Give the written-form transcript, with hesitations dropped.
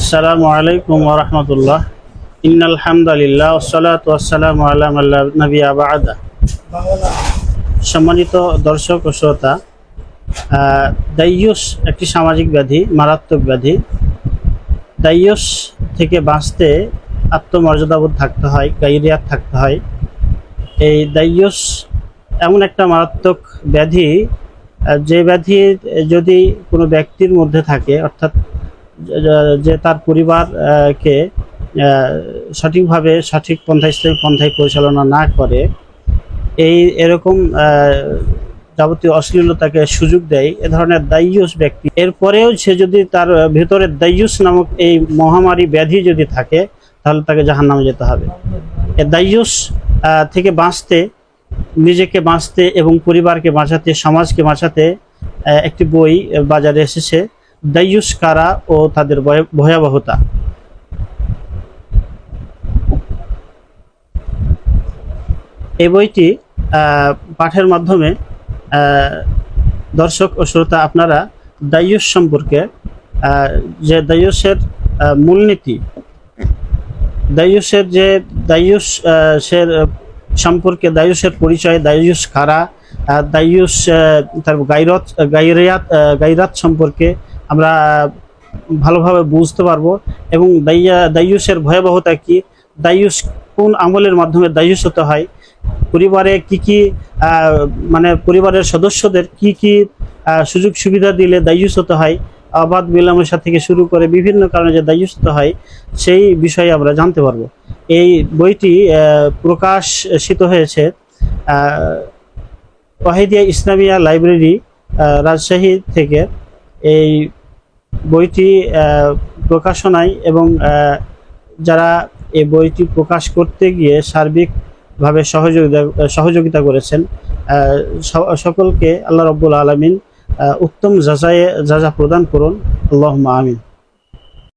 আসসালামু আলাইকুম ওয়া রাহমাতুল্লাহ। ইন্নাল হামদুলিল্লাহ ওয়াসসালাতু ওয়াসসালামু আলা মান লা নাবিয়্যা বা'দা। সম্মানিত দর্শক ও শ্রোতা, দাইয়ুস একটি সামাজিক ব্যাধি, মারাত্মক ব্যাধি। দাইয়ুস থেকে বাঁচতে আত্মমর্যাদাবোধ থাকতে হয়, গায়রিয়াত থাকতে হয়। এই দাইয়ুস এমন একটা মারাত্মক ব্যাধি, যে ব্যাধি যদি কোনো ব্যক্তির মধ্যে থাকে, অর্থাৎ যে তার পরিবারকে সঠিকভাবে সঠিক ইসলামিক পন্থায় পরিচালনা না করে, এরকম যাবতীয় অশ্লীলতাকে সুযোগ দেয়, এ ধরনের দাইয়ুস ব্যক্তি, এরপরেও সে যদি তার ভেতরে দাইয়ুস নামক এই মহামারী ব্যাধি যদি থাকে, তাহলে তাকে জাহান্নামে যেতে হবে। এই দাইয়ুস থেকে বাঁচতে, নিজেকে বাঁচতে এবং পরিবারকে বাঁচাতে, সমাজকে বাঁচাতে একটি বই বাজারে এসেছে, দাইয়ুস কারা ও তাদের ভয়াবহতা। এই বইটি পাঠের মাধ্যমে দর্শক ও শ্রোতা আপনারা দাইয়ুস সম্পর্কে, যে দাইয়ুসের মূলনীতি, দাইয়ুসের সম্পর্কে, দাইয়ুসের পরিচয়, দাইয়ুস কারা, দাইয়ুস তার গায়রাত সম্পর্কে আমরা ভালোভাবে বুঝতে পারবো, এবং দাইয়ুসের ভয়াবহতা কি, দাইয়ুস কোন আমলের মাধ্যমে দাইয়ুস হতে হয়, পরিবারে কি মানে পরিবারের সদস্যদের কি সুযোগ সুবিধা দিলে দাইয়ুস হতে হয়, অবাধ মেলামেশা থেকে শুরু করে বিভিন্ন কারণে যে দাইয়ুস হতে হয়, সেই বিষয়ে আমরা জানতে পারবো। এই বইটি প্রকাশিত হয়েছে ওয়াহিদিয়া ইসলামিয়া লাইব্রেরি, রাজশাহী থেকে। এই বইটি প্রকাশনায় এবং যারা এই বইটি প্রকাশ করতে গিয়ে সার্বিকভাবে সহযোগিতা করেছেন, সকলকে আল্লাহ রাব্বুল আলামিন উত্তম যাজা প্রদান করুন। আল্লাহুম্মা আমিন।